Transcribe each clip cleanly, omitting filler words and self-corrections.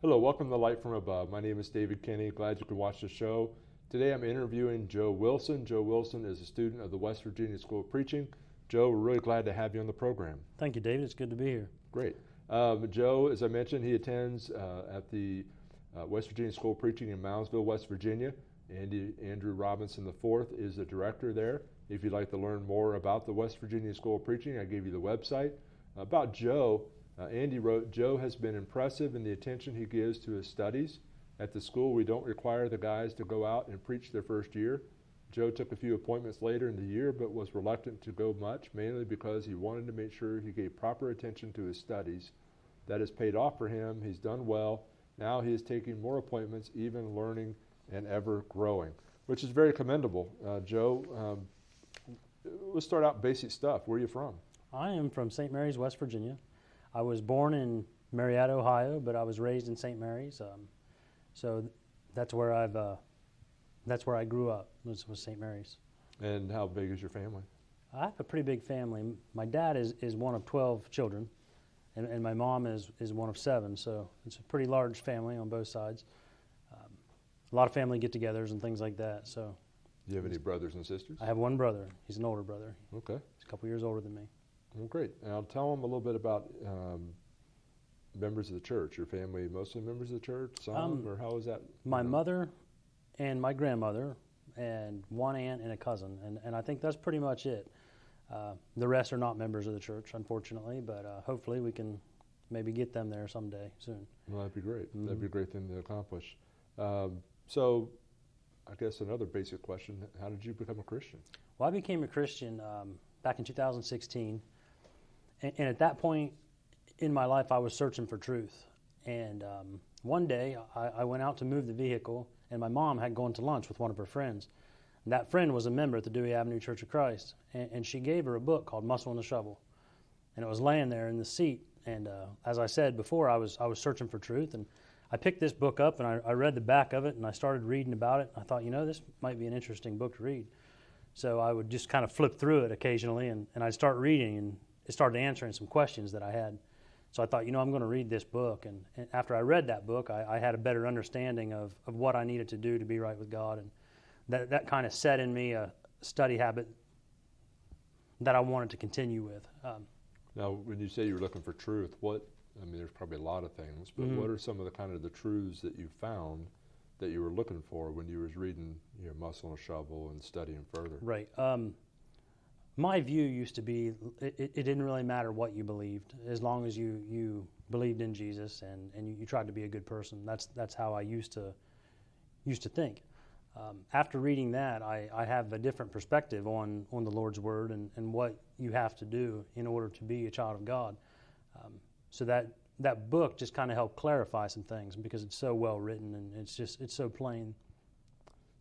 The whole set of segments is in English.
Hello, welcome to Light from Above. My name is David Kenney. Glad you could watch the show. Today I'm interviewing Joe Wilson. Joe Wilson is a student of the West Virginia School of Preaching. Joe, we're really glad to have you on the program. Thank you, David. It's good to be here. Great. Joe, as I mentioned, he attends at the West Virginia School of Preaching in Moundsville, West Virginia. Andrew Robison IV is the director there. If you'd like to learn more about the West Virginia School of Preaching, I gave you the website. About Joe, Andy wrote, Joe has been impressive in the attention he gives to his studies. At the school, we don't require the guys to go out and preach their first year. Joe took a few appointments later in the year, but was reluctant to go much, mainly because he wanted to make sure he gave proper attention to his studies. That has paid off for him. He's done well. Now he is taking more appointments, even learning and ever growing, which is very commendable. Joe, let's start out basic stuff. Where are you from? I am from St. Mary's, West Virginia. I was born in Marietta, Ohio, but I was raised in St. Mary's. So that's where I grew up, was St. Mary's. And how big is your family? I have a pretty big family. My dad is one of 12 children, and my mom is one of 7, so it's a pretty large family on both sides. A lot of family get-togethers and things like that. So, Do you have any brothers and sisters? I have one brother. He's an older brother. Okay. He's a couple years older than me. Well, great. Now tell them a little bit about members of the church. Your family mostly members of the church, some, or how is that? My mother and my grandmother and one aunt and a cousin, and I think that's pretty much it. The rest are not members of the church, unfortunately, but hopefully we can maybe get them there someday soon. Well, that'd be great. Mm-hmm. That'd be a great thing to accomplish. So I guess another basic question, how did you become a Christian? Well, I became a Christian back in 2016, and at that point in my life I was searching for truth. And one day I went out to move the vehicle, and my mom had gone to lunch with one of her friends. And that friend was a member at the Dewey Avenue Church of Christ, and she gave her a book called Muscle and the Shovel. And it was laying there in the seat, and as I said before, I was searching for truth, and I picked this book up and I read the back of it, and I started reading about it. I thought, this might be an interesting book to read. So I would just kind of flip through it occasionally, and I'd start reading, and it started answering some questions that I had. So I thought, I'm going to read this book. And after I read that book, I had a better understanding of what I needed to do to be right with God. And that kind of set in me a study habit that I wanted to continue with. Now, when you say you were looking for truth, there's probably a lot of things, but what are some of the truths that you found that you were looking for when you was reading Muscle and Shovel and studying further? Right. My view used to be it didn't really matter what you believed, as long as you believed in Jesus and you tried to be a good person. That's how I used to think. After reading that, I have a different perspective on the Lord's Word and what you have to do in order to be a child of God. So that book just kind of helped clarify some things because it's so well written and it's so plain.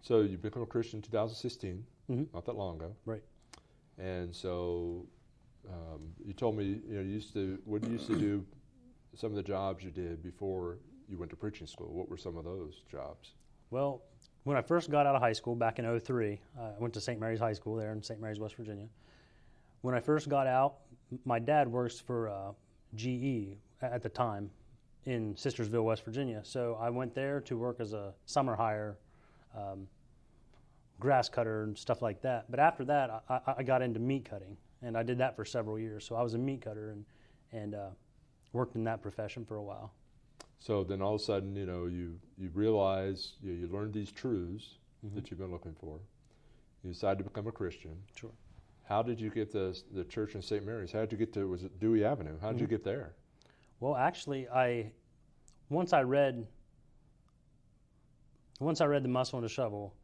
So you became a Christian in 2016, not that long ago. Right. And so you told me you used to do some of the jobs you did before you went to preaching school. What were some of those jobs? Well, when I first got out of high school back in 2003, I went to St. Mary's High School there in St. Mary's, West Virginia. When I first got out, my dad works for GE at the time in Sistersville, West Virginia. So I went there to work as a summer hire, grass cutter and stuff like that. But after that, I got into meat cutting, and I did that for several years. So I was a meat cutter and worked in that profession for a while. So then all of a sudden, you realize you learned these truths that you've been looking for. You decided to become a Christian. Sure. How did you get the church in St. Mary's? How did you get to, was it Dewey Avenue? How did you get there? Well, actually, once I read the Muscle and the Shovel,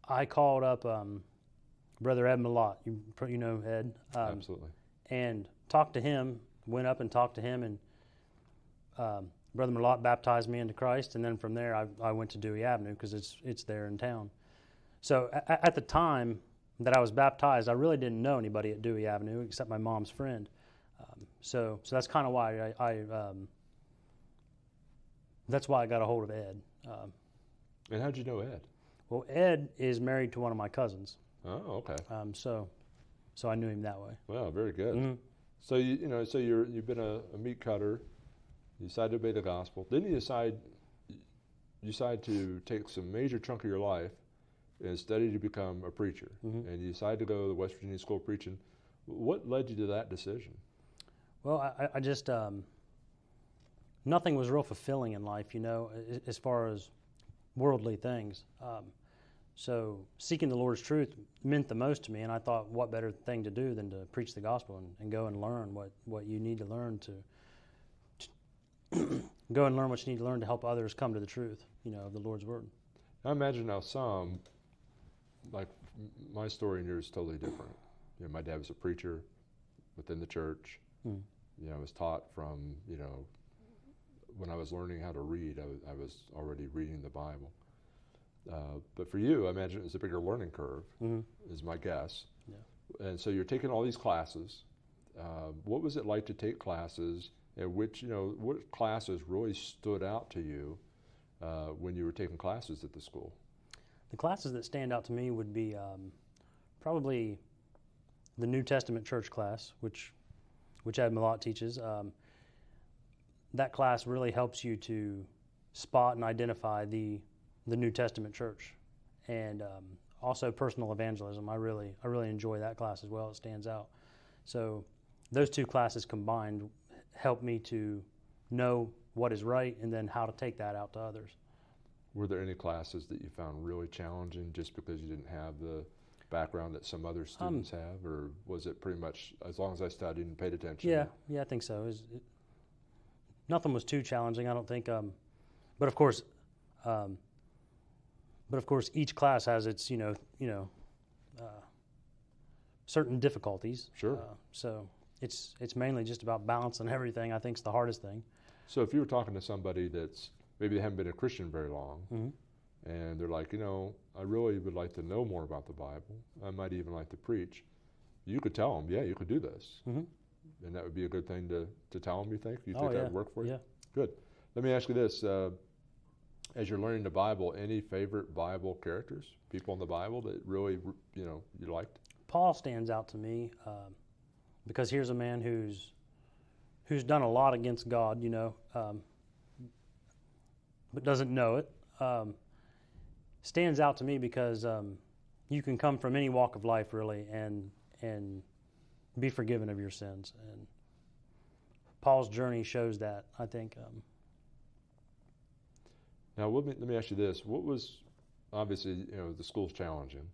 I called up Brother Ed Malott. You know Ed. Absolutely. And talked to him. Went up and talked to him, and Brother Malott baptized me into Christ. And then from there, I went to Dewey Avenue because it's there in town. So at the time that I was baptized, I really didn't know anybody at Dewey Avenue except my mom's friend. So that's kind of why that's why I got a hold of Ed. And how'd you know Ed? Well, Ed is married to one of my cousins. Oh, okay. So I knew him that way. Well, very good. Mm-hmm. So you've been a meat cutter You decided to obey the gospel. Then you decide to take some major chunk of your life and study to become a preacher. And you decide to go to the West Virginia School of Preaching. What led you to that decision? Well, I just, nothing was real fulfilling in life, as far as worldly things. So seeking the Lord's truth meant the most to me, and I thought, what better thing to do than to preach the gospel and go and learn what you need to learn to go and learn what you need to learn to help others come to the truth, of the Lord's word. I imagine now some, like my story and yours is totally different. My dad was a preacher within the church. I was taught from, when I was learning how to read, I was already reading the Bible. But for you, I imagine it was a bigger learning curve, is my guess. Yeah. And so you're taking all these classes. What was it like to take classes, and what classes really stood out to you when you were taking classes at the school? The classes that stand out to me would be probably the New Testament church class, which Ed Malott teaches. That class really helps you to spot and identify the New Testament church, and also personal evangelism. I really enjoy that class as well. It stands out. So those two classes combined help me to know what is right and then how to take that out to others. Were there any classes that you found really challenging just because you didn't have the background that some other students have, or was it pretty much as long as I studied and paid attention? Yeah, I think so. Nothing was too challenging, I don't think. But of course, each class has its certain difficulties. Sure. So it's mainly just about balancing everything. I think is the hardest thing. So if you were talking to somebody that's maybe they haven't been a Christian very long, and they're like, I really would like to know more about the Bible. I might even like to preach. You could tell them, yeah, you could do this. And that would be a good thing to tell them, you think? You think that would work for you? Yeah. Good. Let me ask you this. As you're learning the Bible, any favorite Bible characters, people in the Bible that really, you liked? Paul stands out to me because here's a man who's done a lot against God, but doesn't know it. Stands out to me because you can come from any walk of life really and be forgiven of your sins, and Paul's journey shows that, I think. Now let me ask you this: what was obviously the school's challenging?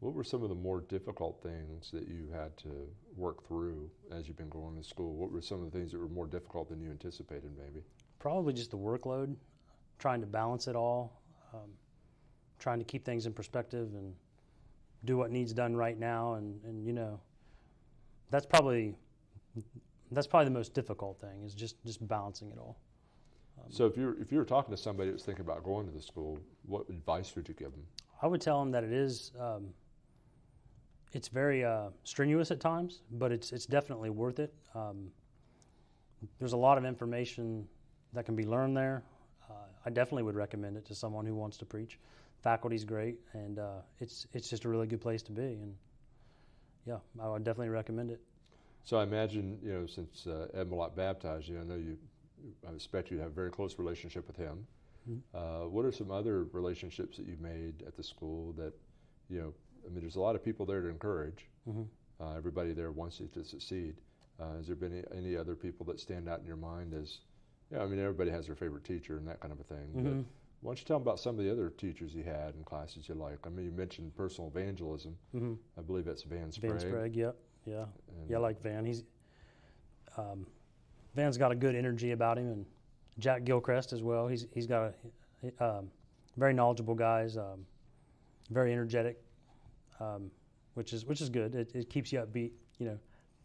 What were some of the more difficult things that you had to work through as you've been going to school? What were some of the things that were more difficult than you anticipated, maybe? Probably just the workload, trying to balance it all, trying to keep things in perspective and do what needs done right now, and that's probably the most difficult thing, is just balancing it all. So if you were talking to somebody that was thinking about going to the school, what advice would you give them? I would tell them that it's very strenuous at times, but it's definitely worth it. There's a lot of information that can be learned there. I definitely would recommend it to someone who wants to preach. Faculty's great, and it's just a really good place to be. And yeah, I would definitely recommend it. So I imagine, since Ed Malott baptized you, I expect you to have a very close relationship with him. What are some other relationships that you've made at the school that, there's a lot of people there to encourage. Everybody there wants you to succeed. Has there been any other people that stand out in your mind as, everybody has their favorite teacher and that kind of a thing. But why don't you tell them about some of the other teachers you had and classes you like? You mentioned personal evangelism. I believe that's Van Sprague. Van Sprague, yep. Yeah. I like Van. Van's got a good energy about him, and Jack Gilchrist as well. He's got a very knowledgeable guys, very energetic, which is good. It keeps you upbeat.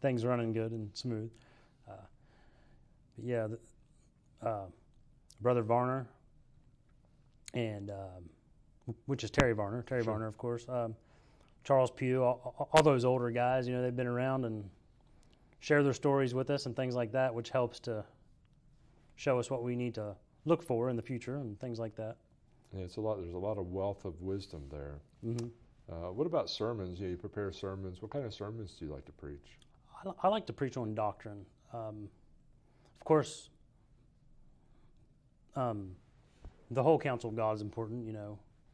Things running good and smooth. Brother Varner, and which is Terry Varner. Sure. Varner, of course. Charles Pugh, all those older guys. They've been around and share their stories with us and things like that, which helps to show us what we need to look for in the future and things like that. Yeah, there's a lot of wealth of wisdom there. What about sermons? You prepare sermons. What kind of sermons do you like to preach? I like to preach on doctrine. Of course, The whole counsel of God is important.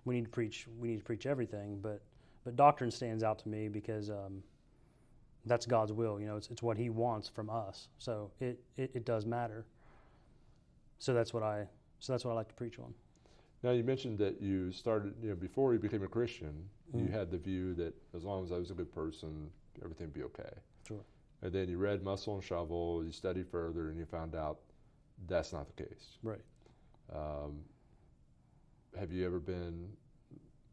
We need to preach everything, but doctrine stands out to me because that's God's will. It's what He wants from us. So it does matter. So that's what I like to preach on. Now, you mentioned that you started, before you became a Christian, Mm-hmm. you had the view that as long as I was a good person, everything would be okay. Sure. And then you read Muscle and Shovel, you studied further, and you found out that's not the case. Right. Have you ever been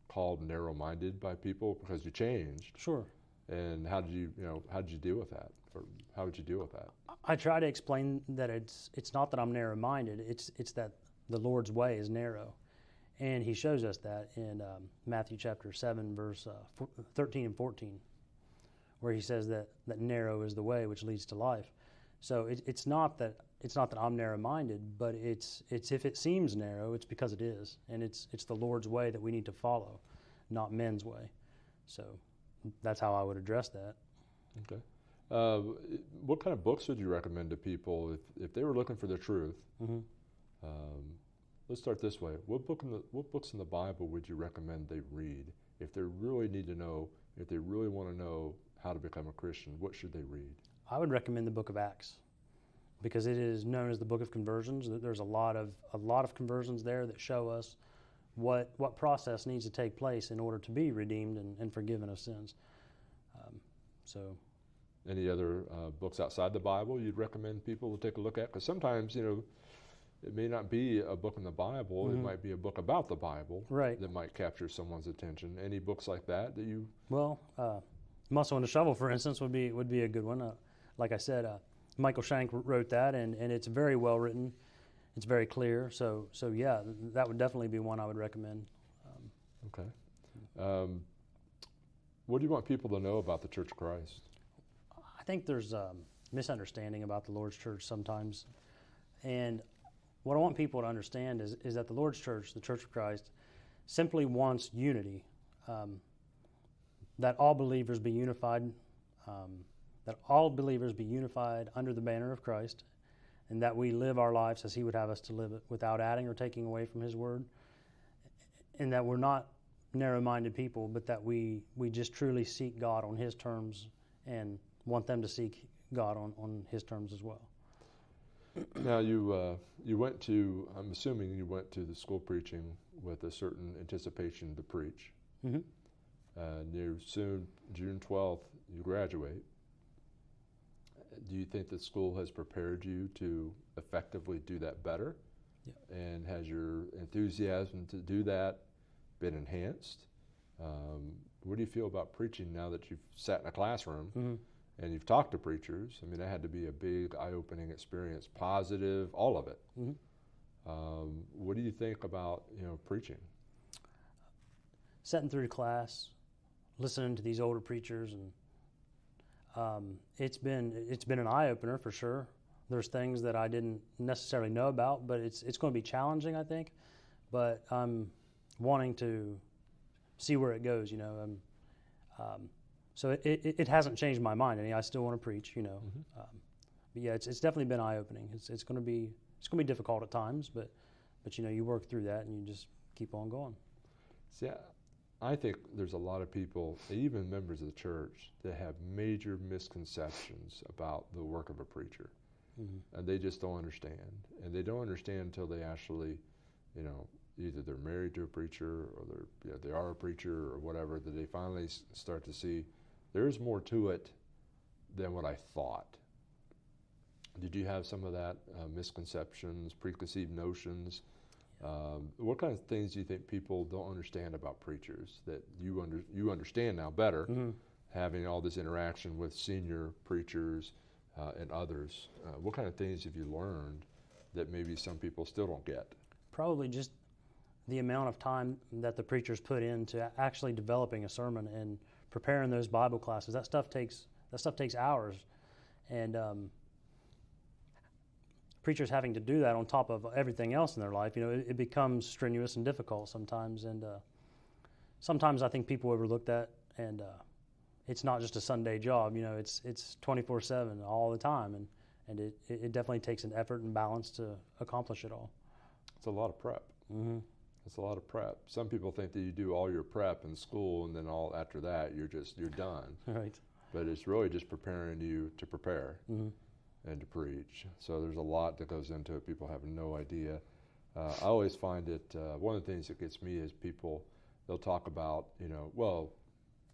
called narrow-minded by people because you changed? Sure. And how did you deal with that? Or how would you deal with that? I try to explain that it's not that I'm narrow-minded. It's that the Lord's way is narrow, and He shows us that in Matthew chapter 7, verse 13 and 14, where He says that narrow is the way which leads to life. So it's not that I'm narrow-minded, but it's if it seems narrow, it's because it is, and it's the Lord's way that we need to follow, not men's way. So that's how I would address that. Okay. What kind of books would you recommend to people if they were looking for the truth? Mm-hmm. Let's start this way. What books in the Bible would you recommend they read if they really need to know, if they really want to know how to become a Christian? What should they read? I would recommend the book of Acts because it is known as the book of conversions. There's a lot of conversions there that show us what process needs to take place in order to be redeemed and forgiven of sins. Any other books outside the Bible you'd recommend people to take a look at? Because sometimes, it may not be a book in the Bible. Mm-hmm. It might be a book about the Bible right. that might capture someone's attention. Any books like that you? Well, Muscle and a Shovel, for instance, would be a good one. Like I said, Michael Shank wrote that, and it's very well written. It's very clear. So yeah, that would definitely be one I would recommend. Okay. What do you want people to know about the Church of Christ? I think there's misunderstanding about the Lord's Church sometimes, and what I want people to understand is that the Lord's Church, the Church of Christ, simply wants unity. That all believers be unified. That all believers be unified under the banner of Christ, and that we live our lives as He would have us to live it, without adding or taking away from His Word, and that we're not narrow-minded people, but that we just truly seek God on His terms and want them to seek God on His terms as well. Now, you went to, I'm assuming you went to the school preaching with a certain anticipation to preach. Mm-hmm. Near soon, June 12th, you graduate. Do you think the school has prepared you to effectively do that better? Yeah. And has your enthusiasm to do that been enhanced? What do you feel about preaching now that you've sat in a classroom mm-hmm. and you've talked to preachers? I mean, that had to be a big, eye-opening experience, positive, all of it. Mm-hmm. What do you think about, preaching? Sitting through class, listening to these older preachers, and it's been an eye-opener for sure. There's things that I didn't necessarily know about, but it's going to be challenging, I think. But I'm wanting to see where it goes, So it hasn't changed my mind. I still want to preach, Mm-hmm. But yeah, it's definitely been eye-opening. It's going to be difficult at times, but you work through that and you just keep on going. See, I think there's a lot of people, even members of the church, that have major misconceptions about the work of a preacher. Mm-hmm. And they just don't understand. And they don't understand until they actually, either they're married to a preacher or they are a preacher or whatever, that they finally start to see there's more to it than what I thought. Did you have some of that, misconceptions, preconceived notions? What kind of things do you think people don't understand about preachers that you understand now better, mm-hmm. having all this interaction with senior preachers and others? What kind of things have you learned that maybe some people still don't get? Probably just the amount of time that the preachers put into actually developing a sermon and preparing those Bible classes. That stuff takes hours, and preachers having to do that on top of everything else in their life, it becomes strenuous and difficult sometimes. And sometimes I think people overlook that, and it's not just a Sunday job. It's 24/7 all the time, and it definitely takes an effort and balance to accomplish it all. It's a lot of prep. Mm-hmm. It's a lot of prep. Some people think that you do all your prep in school, and then all after that you're done. Right. But it's really just preparing you to prepare Mm-hmm. and to preach. So there's a lot that goes into it. People have no idea. I always find it, one of the things that gets me is people, they'll talk about, you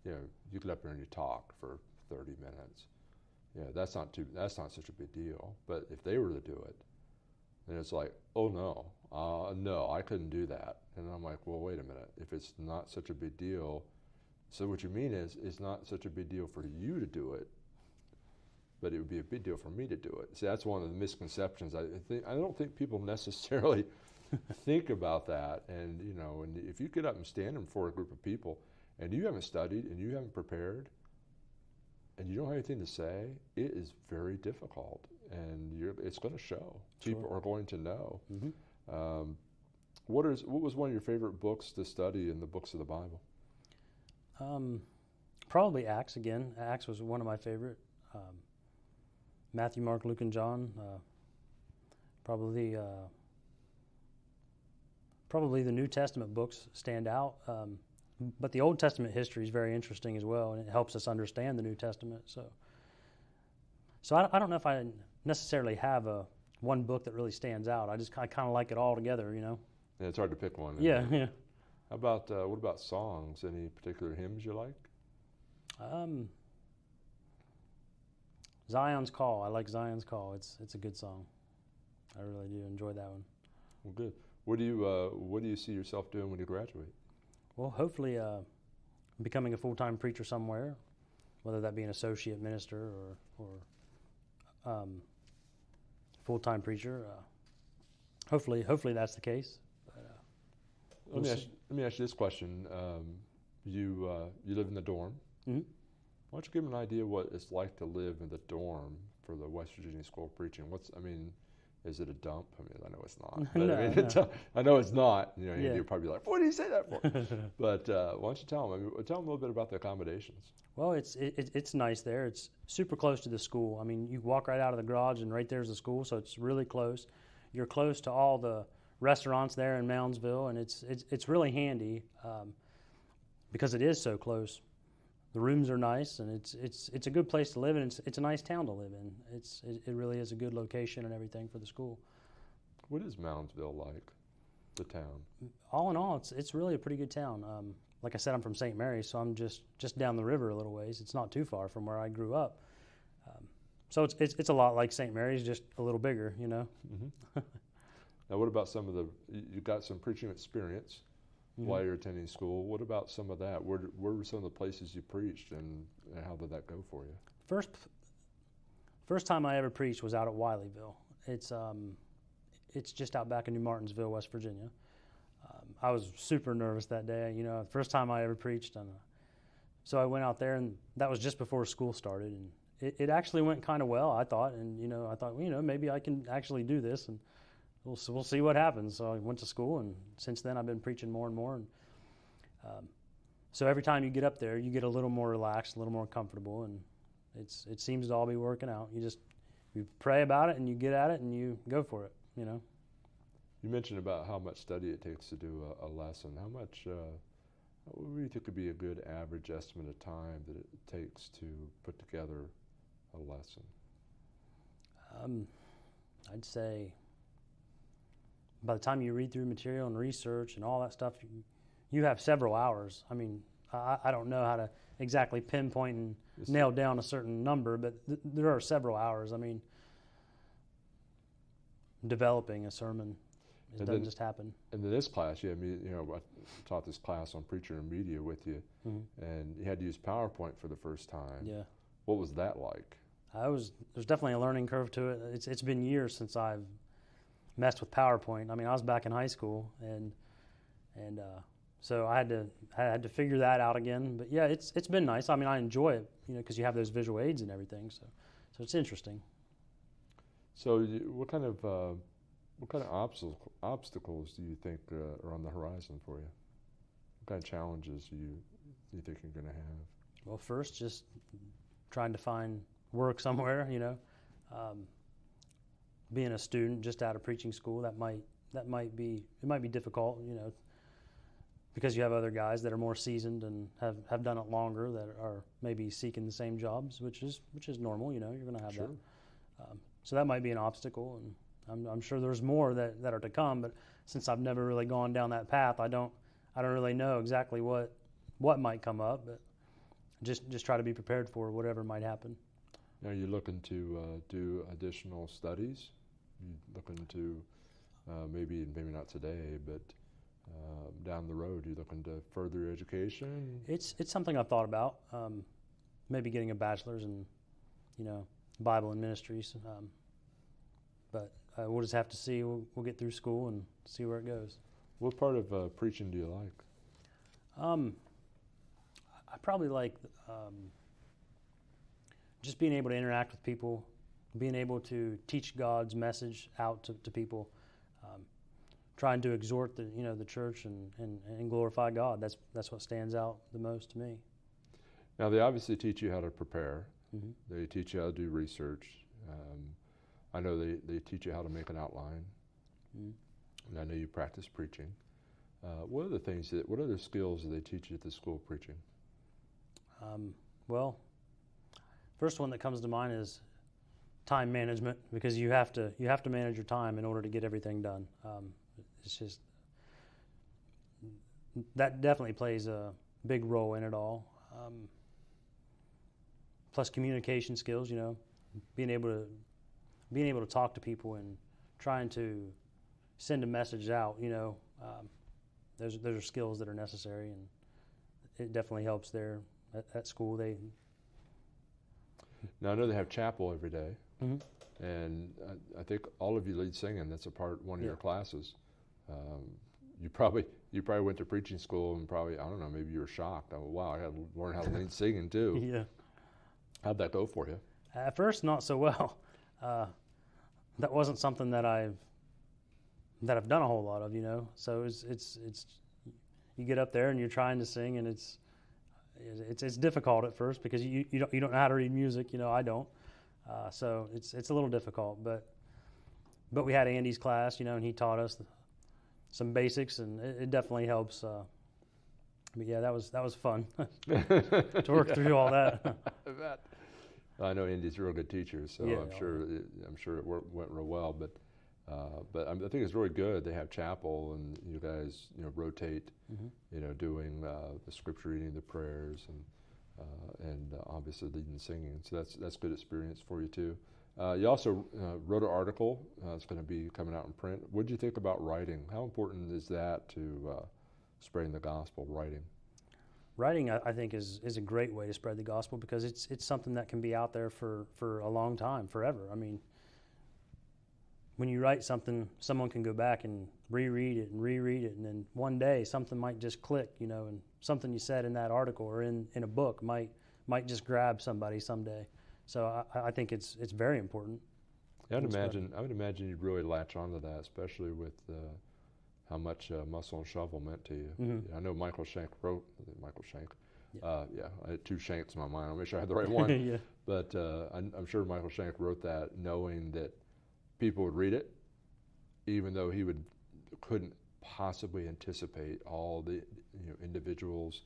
get up there and you talk for 30 minutes. That's not such a big deal. But if they were to do it, then it's like, oh no, I couldn't do that. And I'm like, well, wait a minute. If it's not such a big deal, so what you mean is it's not such a big deal for you to do it, but it would be a big deal for me to do it. See, that's one of the misconceptions. I don't think people necessarily think about that. And and if you get up and stand in front of a group of people, and you haven't studied and you haven't prepared, and you don't have anything to say, it is very difficult, and it's going to show. Sure. People are going to know. Mm-hmm. What was one of your favorite books to study in the books of the Bible? Probably Acts again. Acts was one of my favorite. Matthew, Mark, Luke, and John. Probably the New Testament books stand out. But the Old Testament history is very interesting as well, and it helps us understand the New Testament. So I don't know if I necessarily have one book that really stands out. I kind of like it all together, Yeah, it's hard to pick one. Yeah. How about what about songs? Any particular hymns you like? Zion's Call. I like Zion's Call. It's a good song. I really do enjoy that one. Well, good. What do you see yourself doing when you graduate? Well, hopefully becoming a full-time preacher somewhere, whether that be an associate minister or full-time preacher. Hopefully that's the case. But, let me ask you this question. You live in the dorm. Mm-hmm. Why don't you give them an idea what it's like to live in the dorm for the West Virginia School of Preaching? Is it a dump? I know it's not. But No. I know it's not. Yeah. You'll probably be like, what do you say that for? But why don't you tell them? Tell them a little bit about the accommodations. Well, it's nice there. It's super close to the school. You walk right out of the garage and right there's the school, so it's really close. You're close to all the restaurants there in Moundsville, and it's really handy because it is so close. The rooms are nice, and it's a good place to live in. It's a nice town to live in. It really is a good location and everything for the school. What is Moundsville like, the town? All in all, it's really a pretty good town. Like I said, I'm from St. Mary's, so I'm just down the river a little ways. It's not too far from where I grew up. So it's a lot like St. Mary's, just a little bigger, Mm-hmm. Now, what about you got some preaching experience while you're attending school? What about some of that? Where were some of the places you preached, and how did that go for you? First time I ever preached was out at Wileyville. It's just out back in New Martinsville, West Virginia. I was super nervous that day. First time I ever preached, so I went out there, and that was just before school started, and it actually went kind of well, I thought. And I thought, maybe I can actually do this, and we'll see what happens. So I went to school, and since then I've been preaching more and more. And so every time you get up there, you get a little more relaxed, a little more comfortable, and it seems to all be working out. You pray about it, and you get at it, and you go for it. You mentioned about how much study it takes to do a lesson. What do you think would be a good average estimate of time that it takes to put together a lesson? I'd say by the time you read through material and research and all that stuff, you have several hours. I don't know how to exactly pinpoint and nail down a certain number, but there are several hours. Developing a sermon, it doesn't just happen. And in this class, I taught this class on preaching and media with you, and you had to use PowerPoint for the first time. Yeah. What was that like? There's definitely a learning curve to it. It's been years since I've messed with PowerPoint. I was back in high school, and so I had to figure that out again. But yeah, it's been nice. I enjoy it, because you have those visual aids and everything. So it's interesting. So what kind of obstacles do you think are on the horizon for you? What kind of challenges do you think you're going to have? Well, first, just trying to find work somewhere. Being a student just out of preaching school, that might that might be difficult, because you have other guys that are more seasoned and have done it longer that are maybe seeking the same jobs, which is normal. You're going to have Sure. that. So that might be an obstacle, and I'm sure there's more that are to come. But since I've never really gone down that path, I don't really know exactly what might come up. But just try to be prepared for whatever might happen. Now, are you looking to do additional studies? You looking to maybe not today, but down the road, you looking to further your education? It's something I've thought about. Maybe getting a bachelor's in, Bible and ministries. But we'll just have to see. We'll get through school and see where it goes. What part of preaching do you like? I probably like just being able to interact with people, being able to teach God's message out to people, trying to exhort the church and glorify God. That's what stands out the most to me. Now, they obviously teach you how to prepare. Mm-hmm. They teach you how to do research. I know they teach you how to make an outline. Mm-hmm. And I know you practice preaching. What other skills do they teach you at the school of preaching? Well, first one that comes to mind is time management, because you have to manage your time in order to get everything done. It's just that definitely plays a big role in it all. Plus communication skills, being able to talk to people and trying to send a message out. Those are skills that are necessary, and it definitely helps there at school. Now, I know they have chapel every day, Mm-hmm. and I think all of you lead singing. That's one of your classes. You probably went to preaching school and I don't know, maybe you were shocked. Oh, wow, I got to learn how to lead singing too. Yeah. How'd that go for you? At first, not so well. That wasn't something that I've done a whole lot of, So it's you get up there and you're trying to sing, and it's difficult at first because you don't know how to read music. I don't. So it's a little difficult, but we had Andy's class, and he taught us some basics, and it definitely helps. But yeah, that was fun to work through all that. I bet. I know Andy's a real good teacher, so Yeah, I'm sure it went real well. But I think it's really good. They have chapel, and you guys rotate, Mm-hmm. Doing the scripture reading, the prayers, and obviously leading singing. So that's good experience for you too. You also wrote an article. It's going to be coming out in print. What did you think about writing? How important is that to spreading the gospel? Writing, I think, is a great way to spread the gospel, because it's something that can be out there for a long time, forever. I mean, when you write something, someone can go back and reread it, and then one day something might just click, and something you said in that article or in a book might just grab somebody someday. So I think it's very important. Yeah, I would imagine you'd really latch onto that, especially with how much Muscle and Shovel meant to you. Mm-hmm. I know Michael Shank wrote. Michael Shank. Yeah. I had two Shanks in my mind. I'll make sure I had the right one. Yeah. But I'm sure Michael Shank wrote that knowing that people would read it, even though he couldn't possibly anticipate all the individuals,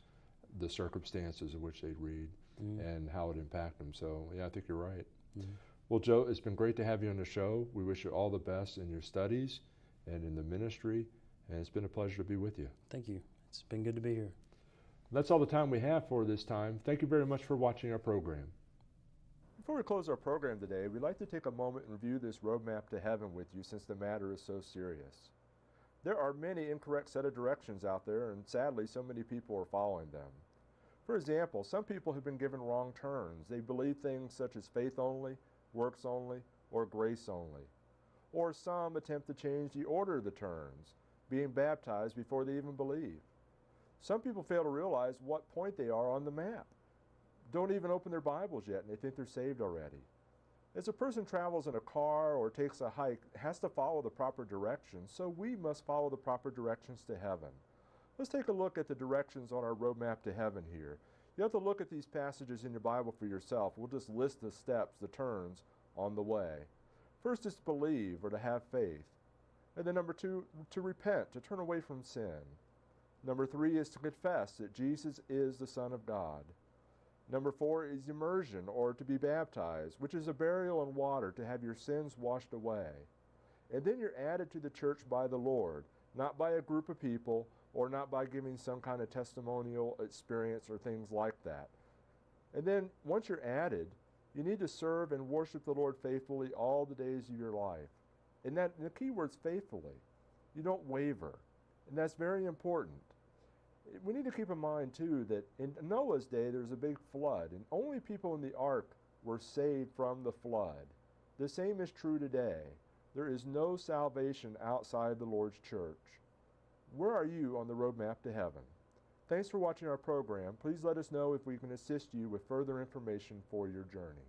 the circumstances in which they'd read, mm-hmm. and how it impacted them. So yeah, I think you're right. Mm-hmm. Well, Joe, it's been great to have you on the show. We wish you all the best in your studies and in the ministry, and it's been a pleasure to be with you. Thank you. It's been good to be here. That's all the time we have for this time. Thank you very much for watching our program. Before we close our program today, we'd like to take a moment and review this roadmap to heaven with you, since the matter is so serious. There are many incorrect set of directions out there, and sadly so many people are following them. For example, some people have been given wrong turns. They believe things such as faith only, works only, or grace only. Or some attempt to change the order of the turns, being baptized before they even believe. Some people fail to realize what point they are on the map. Don't even open their Bibles yet, and they think they're saved already. As a person travels in a car or takes a hike, has to follow the proper directions, so we must follow the proper directions to heaven. Let's take a look at the directions on our roadmap to heaven here. You have to look at these passages in your Bible for yourself. We'll just list the steps, the turns on the way. First is to believe, or to have faith. And then number 2, to repent, to turn away from sin. Number 3 is to confess that Jesus is the Son of God. Number 4 is immersion, or to be baptized, which is a burial in water to have your sins washed away. And then you're added to the church by the Lord, not by a group of people, or not by giving some kind of testimonial experience or things like that. And then once you're added, you need to serve and worship the Lord faithfully all the days of your life. And the key word's faithfully. You don't waver. And that's very important. We need to keep in mind, too, that in Noah's day there was a big flood, and only people in the ark were saved from the flood. The same is true today. There is no salvation outside the Lord's church. Where are you on the roadmap to heaven? Thanks for watching our program. Please let us know if we can assist you with further information for your journey.